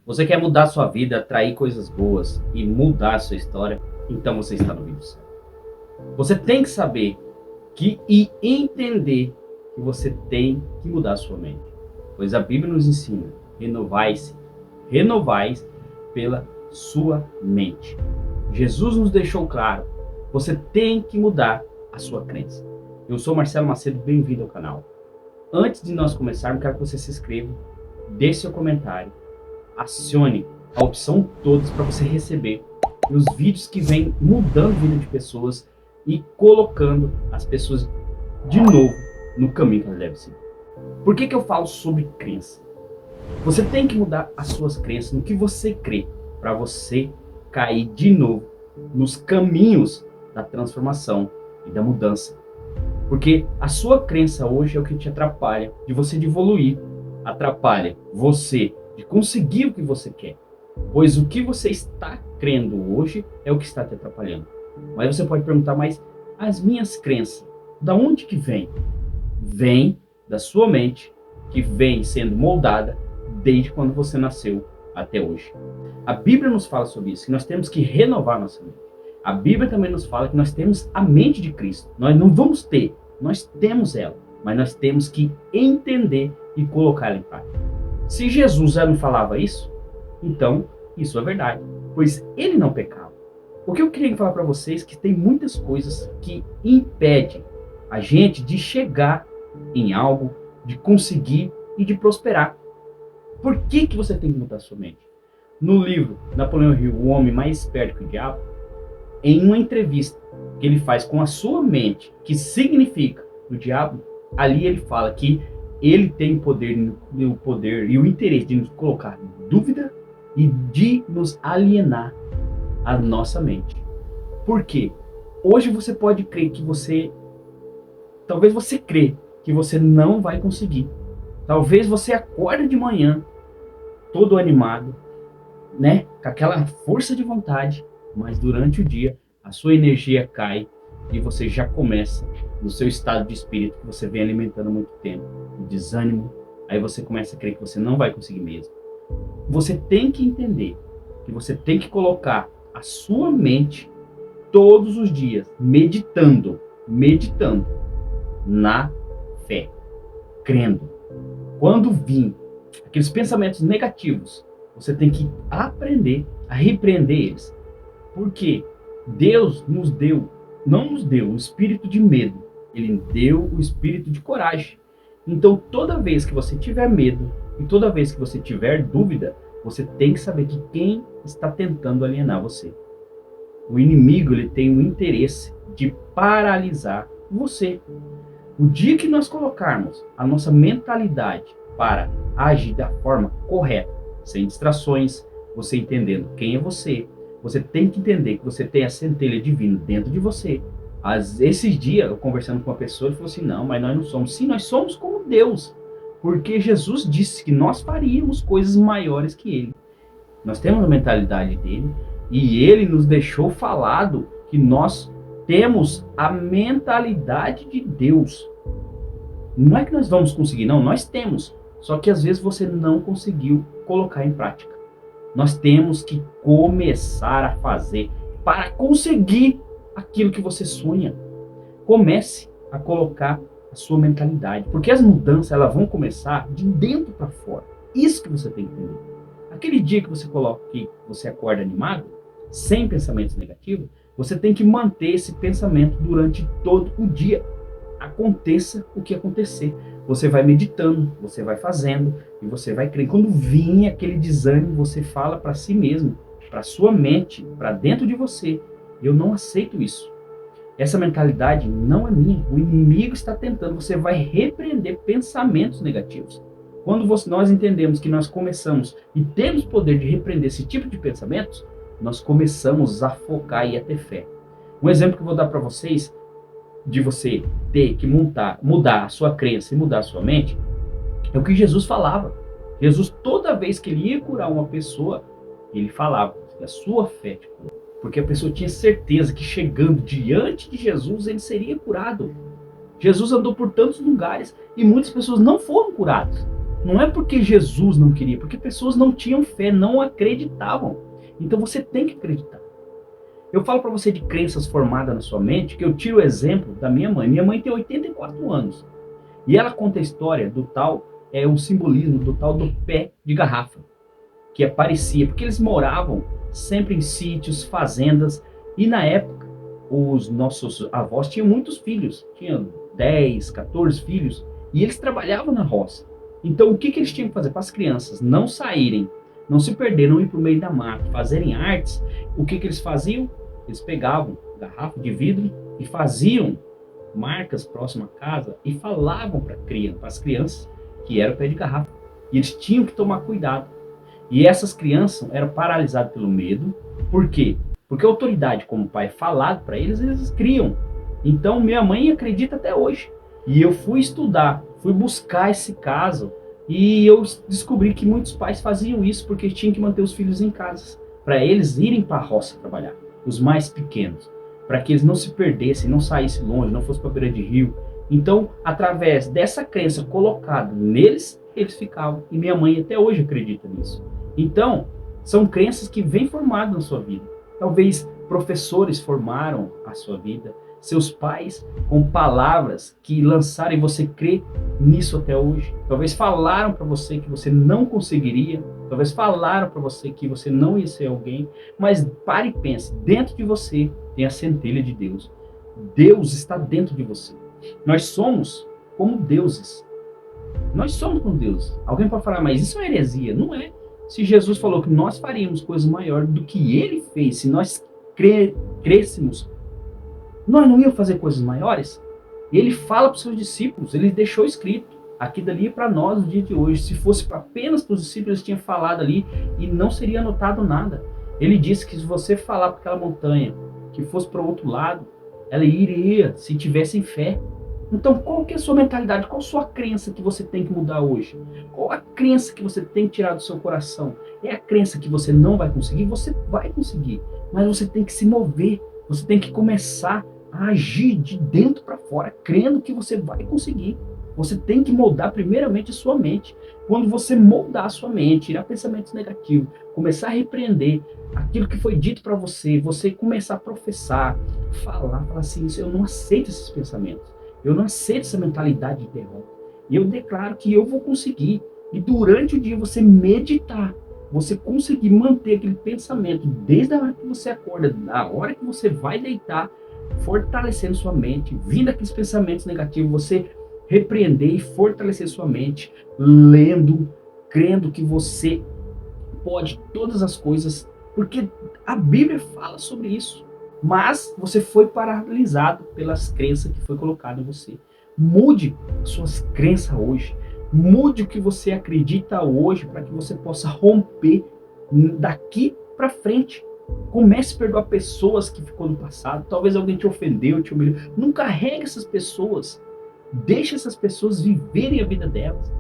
Você quer mudar a sua vida, atrair coisas boas e mudar a sua história? Então você está no vídeo certo. Você tem que saber e entender que você tem que mudar a sua mente. Pois a Bíblia nos ensina, renovai-se pela sua mente. Jesus nos deixou claro, você tem que mudar a sua crença. Eu sou Marcelo Macedo, bem-vindo ao canal. Antes de nós começarmos, quero que você se inscreva, deixe seu comentário, acione a opção todos para você receber os vídeos que vêm mudando a vida de pessoas e colocando as pessoas de novo no caminho que elas devem seguir. Por que eu falo sobre crença? Você tem que mudar as suas crenças no que você crê para você cair de novo nos caminhos da transformação e da mudança. Porque a sua crença hoje é o que te atrapalha de você evoluir, atrapalha você de conseguir o que você quer. Pois o que você está crendo hoje é o que está te atrapalhando. Mas você pode perguntar, mas as minhas crenças, da onde que vem? Vem da sua mente, que vem sendo moldada desde quando você nasceu até hoje. A Bíblia nos fala sobre isso, que nós temos que renovar nossa mente. A Bíblia também nos fala que nós temos a mente de Cristo. Nós não vamos ter, nós temos ela, mas nós temos que entender e colocar ela em prática. Se Jesus já não falava isso, então isso é verdade, pois ele não pecava. O que eu queria falar para vocês é que tem muitas coisas que impedem a gente de chegar em algo, de conseguir e de prosperar. Por que você tem que mudar a sua mente? No livro Napoleão Hill, O Homem Mais Esperto que o Diabo, em uma entrevista que ele faz com a sua mente, que significa o diabo, ali ele fala que ele tem o poder e o interesse de nos colocar em dúvida e de nos alienar a nossa mente. Por quê? Hoje você pode crer que talvez você crê que você não vai conseguir. Talvez você acorde de manhã todo animado, né? Com aquela força de vontade, mas durante o dia a sua energia cai e você já começa no seu estado de espírito que você vem alimentando há muito tempo, o desânimo, aí você começa a crer que você não vai conseguir mesmo. Você tem que entender que você tem que colocar a sua mente todos os dias meditando na fé, crendo. Quando vir aqueles pensamentos negativos, você tem que aprender a repreender eles. Porque Deus não nos deu o espírito de medo, Ele deu o espírito de coragem. Então toda vez que você tiver medo e toda vez que você tiver dúvida, você tem que saber que quem está tentando alienar você. O inimigo, ele tem o interesse de paralisar você. O dia que nós colocarmos a nossa mentalidade para agir da forma correta, sem distrações, você entendendo quem é você tem que entender que você tem a centelha divina dentro de você. Esses dias, eu conversando com uma pessoa, ele falou assim, não, mas nós não somos. Sim, nós somos como Deus. Porque Jesus disse que nós faríamos coisas maiores que Ele. Nós temos a mentalidade dele e Ele nos deixou falado que nós temos a mentalidade de Deus. Não é que nós vamos conseguir, não, nós temos. Só que às vezes você não conseguiu colocar em prática. Nós temos que começar a fazer para conseguir aquilo que você sonha. Comece a colocar a sua mentalidade, porque as mudanças elas vão começar de dentro para fora. Isso que você tem que entender. Aquele dia que você acorda animado, sem pensamentos negativos, você tem que manter esse pensamento durante todo o dia. Aconteça o que acontecer. Você vai meditando, você vai fazendo e você vai crendo. Quando vir aquele desânimo, você fala para si mesmo, para sua mente, para dentro de você. Eu não aceito isso. Essa mentalidade não é minha. O inimigo está tentando. Você vai repreender pensamentos negativos. Quando nós entendemos que nós começamos e temos poder de repreender esse tipo de pensamentos, nós começamos a focar e a ter fé. Um exemplo que eu vou dar para vocês de você ter que mudar a sua crença e mudar a sua mente, é o que Jesus falava. Jesus, toda vez que ele ia curar uma pessoa, ele falava, a sua fé te curou. Porque a pessoa tinha certeza que chegando diante de Jesus, ele seria curado. Jesus andou por tantos lugares e muitas pessoas não foram curadas. Não é porque Jesus não queria, porque pessoas não tinham fé, não acreditavam. Então você tem que acreditar. Eu falo para você de crenças formadas na sua mente, que eu tiro o exemplo da minha mãe. Minha mãe tem 84 anos. E ela conta a história do tal, um simbolismo do tal do pé de garrafa, que aparecia, porque eles moravam sempre em sítios, fazendas, e na época os nossos avós tinham muitos filhos, tinham 10, 14 filhos, e eles trabalhavam na roça. Então o que eles tinham que fazer para as crianças não saírem, não se perderem, não ir para o meio da mata, fazerem artes? O que eles faziam? Eles pegavam garrafa de vidro e faziam marcas próximas à casa e falavam para as crianças que era o pé de garrafa. E eles tinham que tomar cuidado. E essas crianças eram paralisadas pelo medo. Por quê? Porque a autoridade, como o pai é falado para eles, eles criam. Então minha mãe acredita até hoje. E eu fui estudar, fui buscar esse caso, e eu descobri que muitos pais faziam isso porque tinham que manter os filhos em casa, para eles irem para a roça trabalhar, os mais pequenos, para que eles não se perdessem, não saíssem longe, não fossem para a beira de rio. Então, através dessa crença colocada neles, eles ficavam. E minha mãe até hoje acredita nisso. Então, são crenças que vêm formadas na sua vida. Talvez professores formaram a sua vida, seus pais com palavras que lançaram e você crê nisso até hoje. Talvez falaram para você que você não conseguiria, talvez falaram para você que você não ia ser alguém, mas pare e pense, dentro de você tem a centelha de Deus. Deus está dentro de você. Nós somos como deuses. Nós somos como deuses. Alguém pode falar, mas isso é heresia. Não é. Se Jesus falou que nós faríamos coisas maiores do que ele fez, se nós crescêssemos, nós não íamos fazer coisas maiores? Ele fala para os seus discípulos, ele deixou escrito. Aqui dali é para nós no dia de hoje. Se fosse apenas para os discípulos, eles tinham falado ali e não seria anotado nada. Ele disse que se você falar para aquela montanha que fosse para o outro lado, ela iria, se tivesse fé. Então, qual que é a sua mentalidade? Qual a sua crença que você tem que mudar hoje? Qual a crença que você tem que tirar do seu coração? É a crença que você não vai conseguir? Você vai conseguir, mas você tem que se mover. Você tem que começar a agir de dentro para fora, crendo que você vai conseguir. Você tem que moldar primeiramente a sua mente. Quando você moldar a sua mente, tirar pensamentos negativos, começar a repreender aquilo que foi dito para você, você começar a professar, falar assim, eu não aceito esses pensamentos, eu não aceito essa mentalidade de derrota. E eu declaro que eu vou conseguir. E durante o dia você meditar, você conseguir manter aquele pensamento desde a hora que você acorda, na hora que você vai deitar, fortalecendo sua mente, vindo aqueles pensamentos negativos, você repreender e fortalecer sua mente, lendo, crendo que você pode todas as coisas, porque a Bíblia fala sobre isso. Mas você foi paralisado pelas crenças que foi colocado em você. Mude suas crenças hoje. Mude o que você acredita hoje para que você possa romper daqui para frente. Comece a perdoar pessoas que ficou no passado. Talvez alguém te ofendeu, te humilhou. Não carregue essas pessoas. Deixe essas pessoas viverem a vida delas.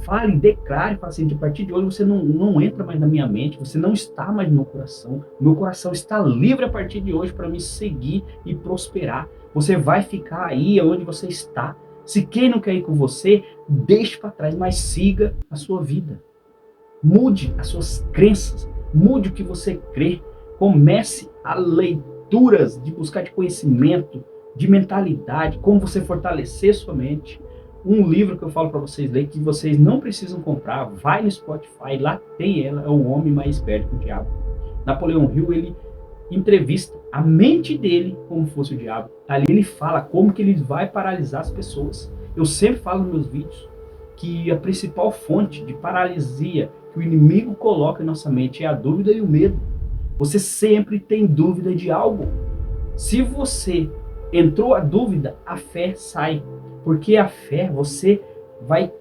Fale, declare, fale assim, de partir de hoje você não entra mais na minha mente, você não está mais no meu coração. Meu coração está livre a partir de hoje para me seguir e prosperar. Você vai ficar aí onde você está. Se quem não quer ir com você, deixe para trás, mas siga a sua vida. Mude as suas crenças, mude o que você crê. Comece a leituras de buscar de conhecimento, de mentalidade, como você fortalecer sua mente. Um livro que eu falo para vocês ler, que vocês não precisam comprar, vai no Spotify, lá tem ela, é O Homem Mais Esperto que o Diabo. Napoleão Hill, ele entrevista a mente dele como fosse o diabo. Ali ele fala como que ele vai paralisar as pessoas. Eu sempre falo nos meus vídeos que a principal fonte de paralisia que o inimigo coloca em nossa mente é a dúvida e o medo. Você sempre tem dúvida de algo. Se você entrou a dúvida, a fé sai. Porque a fé você vai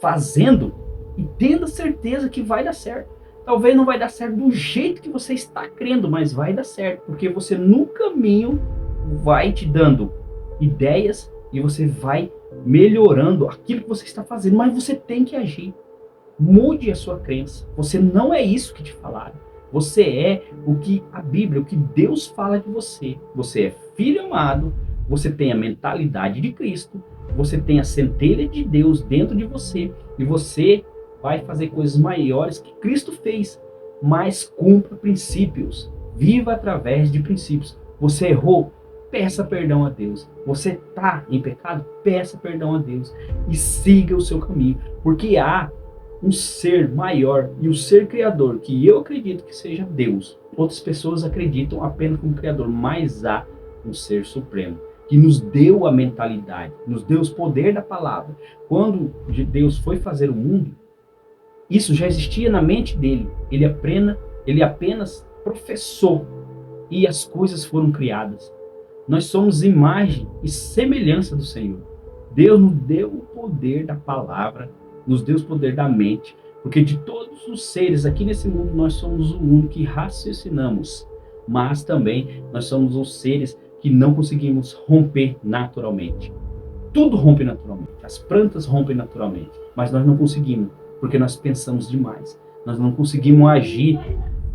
fazendo e tendo certeza que vai dar certo. Talvez não vai dar certo do jeito que você está crendo, mas vai dar certo. Porque você no caminho vai te dando ideias e você vai melhorando aquilo que você está fazendo. Mas você tem que agir. Mude a sua crença. Você não é isso que te falaram. Você é o que a Bíblia, o que Deus fala de você. Você é filho amado. Você tem a mentalidade de Cristo, você tem a centelha de Deus dentro de você E você vai fazer coisas maiores que Cristo fez, mas cumpra princípios. Viva através de princípios. Você errou? Peça perdão a Deus. Você está em pecado? Peça perdão a Deus. E siga o seu caminho. Porque há um ser maior e o ser criador, que eu acredito que seja Deus. Outras pessoas acreditam apenas como criador, mas há um ser supremo que nos deu a mentalidade, nos deu o poder da palavra. Quando Deus foi fazer o mundo, isso já existia na mente dele. Ele apenas professou e as coisas foram criadas. Nós somos imagem e semelhança do Senhor. Deus nos deu o poder da palavra, nos deu o poder da mente, porque de todos os seres aqui nesse mundo, nós somos o único que raciocinamos, mas também nós somos os seres que não conseguimos romper naturalmente. Tudo rompe naturalmente, as plantas rompem naturalmente, mas nós não conseguimos, porque nós pensamos demais. Nós não conseguimos agir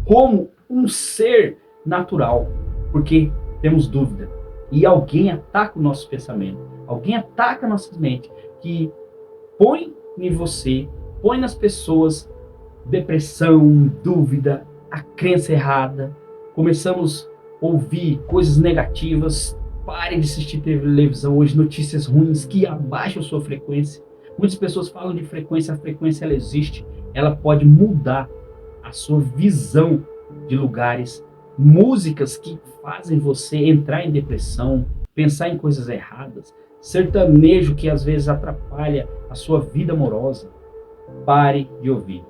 como um ser natural, porque temos dúvida. E alguém ataca o nosso pensamento, alguém ataca a nossa mente, que põe em você, põe nas pessoas depressão, dúvida, a crença errada. Começamos a ouvir coisas negativas. Pare de assistir televisão hoje, notícias ruins que abaixam a sua frequência. Muitas pessoas falam de frequência, a frequência ela existe, ela pode mudar a sua visão de lugares, músicas que fazem você entrar em depressão, pensar em coisas erradas, sertanejo que às vezes atrapalha a sua vida amorosa. Pare de ouvir.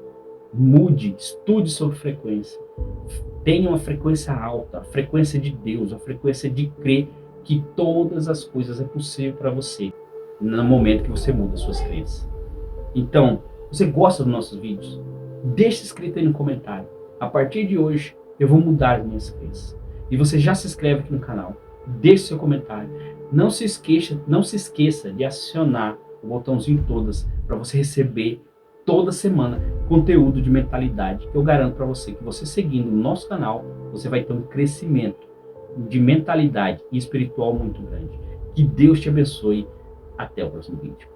Mude, estude sobre frequência. Tenha uma frequência alta, a frequência de Deus, a frequência de crer que todas as coisas é possível para você no momento que você muda suas crenças. Então, você gosta dos nossos vídeos? Deixe escrito aí no comentário. A partir de hoje, eu vou mudar as minhas crenças. E você já se inscreve aqui no canal. Deixe seu comentário. Não se esqueça de acionar o botãozinho todas para você receber toda semana conteúdo de mentalidade, que eu garanto para você que você seguindo o nosso canal, você vai ter um crescimento de mentalidade e espiritual muito grande. Que Deus te abençoe. Até o próximo vídeo.